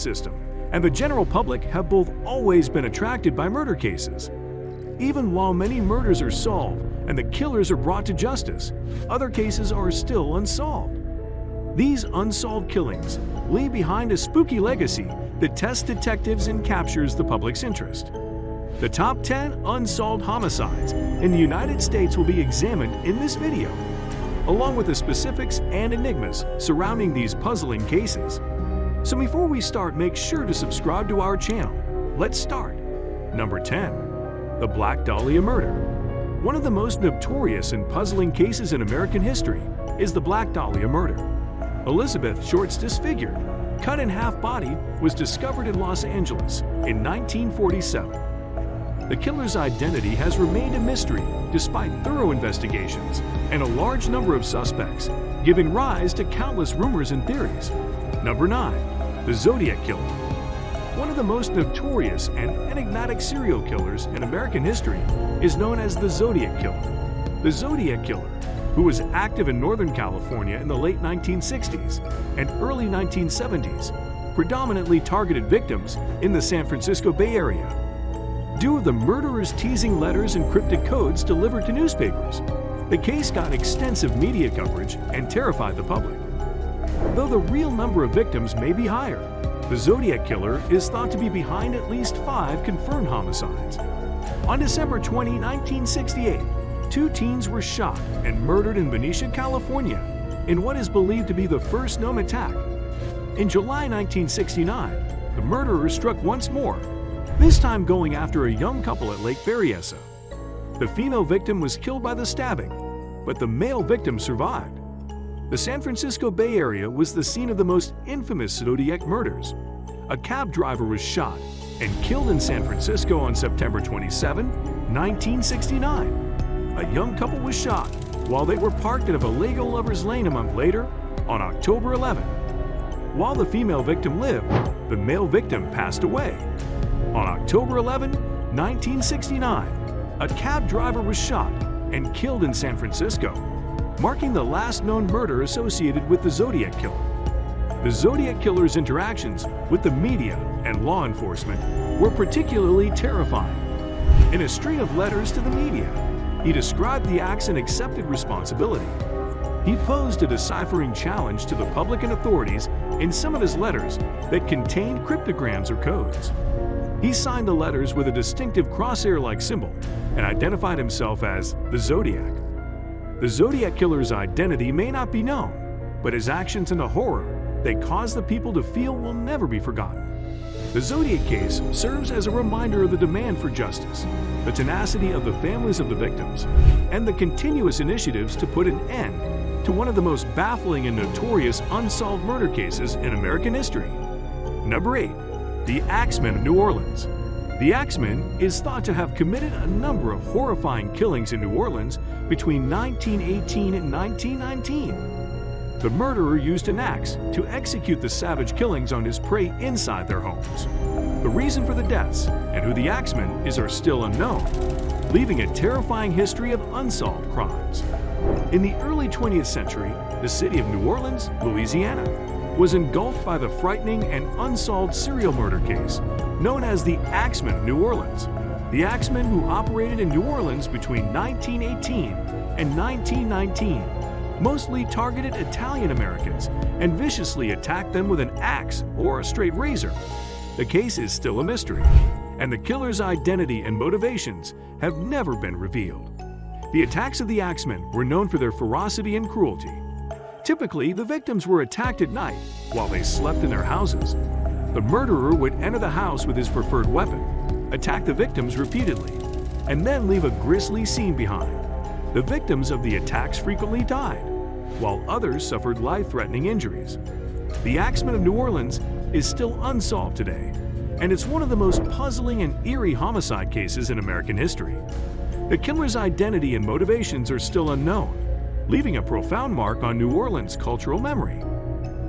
system and the general public have both always been attracted by murder cases. Even while many murders are solved and the killers are brought to justice, other cases are still unsolved. These unsolved killings leave behind a spooky legacy that tests detectives and captures the public's interest. The top 10 unsolved homicides in the United States will be examined in this video, along with the specifics and enigmas surrounding these puzzling cases. So before we start, make sure to subscribe to our channel. Let's start. Number 10. The Black Dahlia Murder. One of the most notorious and puzzling cases in American history is the Black Dahlia Murder. Elizabeth Short's disfigured, cut-in-half body was discovered in Los Angeles in 1947. The killer's identity has remained a mystery despite thorough investigations and a large number of suspects, giving rise to countless rumors and theories. Number 9. The Zodiac Killer. One of the most notorious and enigmatic serial killers in American history is known as the Zodiac Killer. The Zodiac Killer, who was active in Northern California in the late 1960s and early 1970s, predominantly targeted victims in the San Francisco Bay Area. Due to the murderer's teasing letters and cryptic codes delivered to newspapers, the case got extensive media coverage and terrified the public. Though the real number of victims may be higher, the Zodiac Killer is thought to be behind at least 5 confirmed homicides. On December 20, 1968, 2 teens were shot and murdered in Benicia, California, in what is believed to be the first known attack. In July 1969, the murderer struck once more, this time going after a young couple at Lake Berryessa. The female victim was killed by the stabbing, but the male victim survived. The San Francisco Bay Area was the scene of the most infamous Zodiac murders. A cab driver was shot and killed in San Francisco on September 27, 1969. A young couple was shot while they were parked at a Vallejo Lovers Lane a month later on October 11. While the female victim lived, the male victim passed away. On October 11, 1969, a cab driver was shot and killed in San Francisco, marking the last known murder associated with the Zodiac Killer. The Zodiac Killer's interactions with the media and law enforcement were particularly terrifying. In a string of letters to the media, he described the acts and accepted responsibility. He posed a deciphering challenge to the public and authorities in some of his letters that contained cryptograms or codes. He signed the letters with a distinctive crosshair-like symbol and identified himself as the Zodiac. The Zodiac Killer's identity may not be known, but his actions and the horror they caused the people to feel will never be forgotten. The Zodiac case serves as a reminder of the demand for justice, the tenacity of the families of the victims, and the continuous initiatives to put an end to one of the most baffling and notorious unsolved murder cases in American history. Number 8. The Axeman of New Orleans. The Axeman is thought to have committed a number of horrifying killings in New Orleans between 1918 and 1919. The murderer used an axe to execute the savage killings on his prey inside their homes. The reason for the deaths and who the Axeman is are still unknown, leaving a terrifying history of unsolved crimes. In the early 20th century, the city of New Orleans, Louisiana, was engulfed by the frightening and unsolved serial murder case known as the Axeman of New Orleans. The Axeman, who operated in New Orleans between 1918 and 1919, mostly targeted Italian Americans and viciously attacked them with an axe or a straight razor. The case is still a mystery, and the killer's identity and motivations have never been revealed. The attacks of the Axemen were known for their ferocity and cruelty. Typically, the victims were attacked at night while they slept in their houses. The murderer would enter the house with his preferred weapon, attack the victims repeatedly, and then leave a grisly scene behind. The victims of the attacks frequently died, while others suffered life-threatening injuries. The Axeman of New Orleans is still unsolved today, and it's one of the most puzzling and eerie homicide cases in American history. The killer's identity and motivations are still unknown, leaving a profound mark on New Orleans' cultural memory.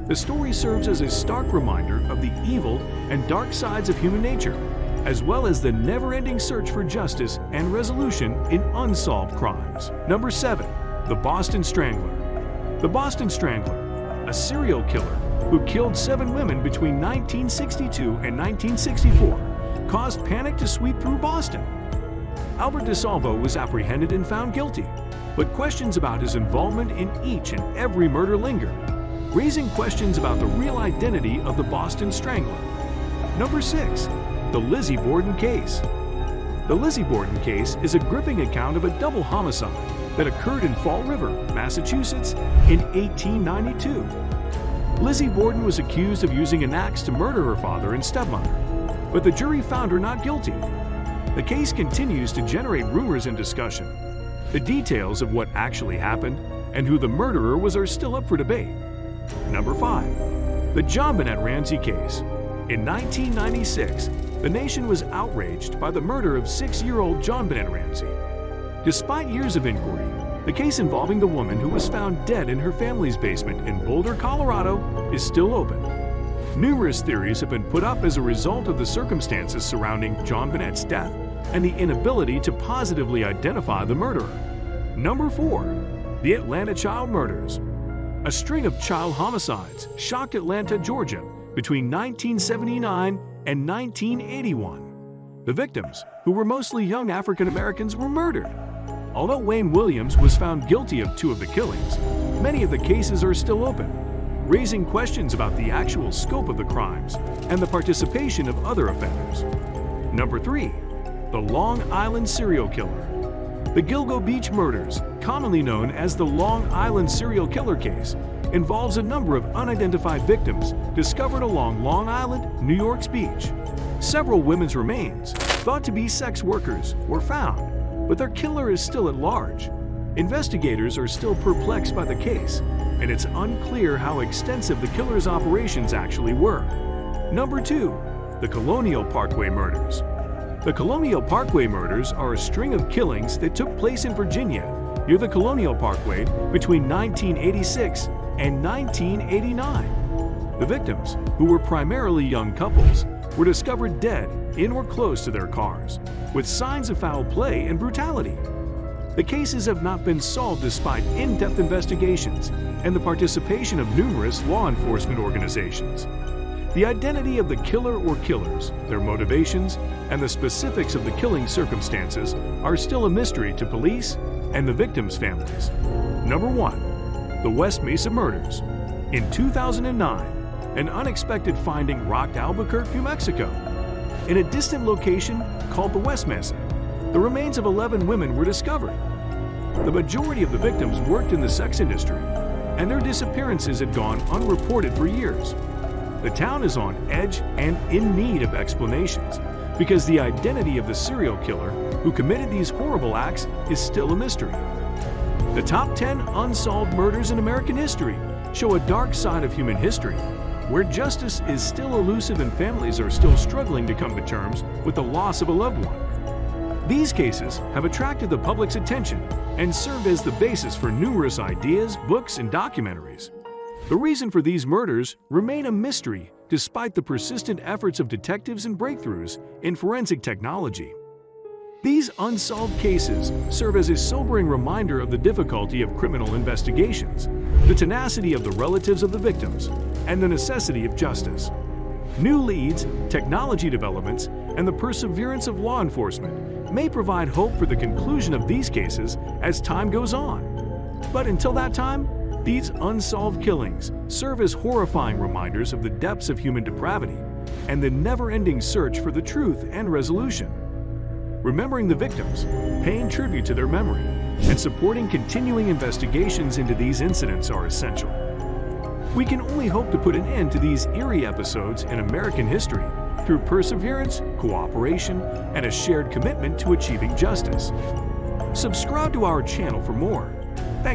The story serves as a stark reminder of the evil and dark sides of human nature, as well as the never-ending search for justice and resolution in unsolved crimes. Number 7. The Boston Strangler. The Boston Strangler, a serial killer who killed 7 women between 1962 and 1964, caused panic to sweep through Boston. Albert DeSalvo was apprehended and found guilty, but questions about his involvement in each and every murder linger, raising questions about the real identity of the Boston Strangler. Number 6. The Lizzie Borden Case. The Lizzie Borden case is a gripping account of a double homicide that occurred in Fall River, Massachusetts in 1892. Lizzie Borden was accused of using an axe to murder her father and stepmother, but the jury found her not guilty. The case continues to generate rumors and discussion. The details of what actually happened and who the murderer was are still up for debate. Number 5. The JonBenet Ramsey Case. In 1996, the nation was outraged by the murder of 6-year-old JonBenet Ramsey. Despite years of inquiry, the case involving the woman who was found dead in her family's basement in Boulder, Colorado, is still open. Numerous theories have been put up as a result of the circumstances surrounding JonBenet's death and the inability to positively identify the murderer. Number 4. The Atlanta Child Murders. A string of child homicides shocked Atlanta, Georgia between 1979 and 1981. The victims, who were mostly young African Americans, were murdered. Although Wayne Williams was found guilty of 2 of the killings, many of the cases are still open, raising questions about the actual scope of the crimes and the participation of other offenders. Number 3. The Long Island Serial Killer. The Gilgo Beach murders, commonly known as the Long Island Serial Killer case, involves a number of unidentified victims discovered along Long Island, New York's beach. Several women's remains, thought to be sex workers, were found, but their killer is still at large. Investigators are still perplexed by the case, and it's unclear how extensive the killer's operations actually were. Number 2. The Colonial Parkway Murders. The Colonial Parkway murders are a string of killings that took place in Virginia near the Colonial Parkway between 1986 and 1989. The victims, who were primarily young couples, were discovered dead in or close to their cars, with signs of foul play and brutality. The cases have not been solved despite in-depth investigations and the participation of numerous law enforcement organizations. The identity of the killer or killers, their motivations, and the specifics of the killing circumstances are still a mystery to police and the victims' families. Number 1. The West Mesa Murders. In 2009, an unexpected finding rocked Albuquerque, New Mexico. In a distant location called the West Mesa, the remains of 11 women were discovered. The majority of the victims worked in the sex industry, and their disappearances had gone unreported for years. The town is on edge and in need of explanations because the identity of the serial killer who committed these horrible acts is still a mystery. The top 10 unsolved murders in American history show a dark side of human history, where justice is still elusive and families are still struggling to come to terms with the loss of a loved one. These cases have attracted the public's attention and served as the basis for numerous ideas, books, and documentaries. The reason for these murders remain a mystery despite the persistent efforts of detectives and breakthroughs in forensic technology. These unsolved cases serve as a sobering reminder of the difficulty of criminal investigations, the tenacity of the relatives of the victims, and the necessity of justice. New leads, technology developments, and the perseverance of law enforcement may provide hope for the conclusion of these cases as time goes on. But until that time, these unsolved killings serve as horrifying reminders of the depths of human depravity and the never-ending search for the truth and resolution. Remembering the victims, paying tribute to their memory, and supporting continuing investigations into these incidents are essential. We can only hope to put an end to these eerie episodes in American history through perseverance, cooperation, and a shared commitment to achieving justice. Subscribe to our channel for more.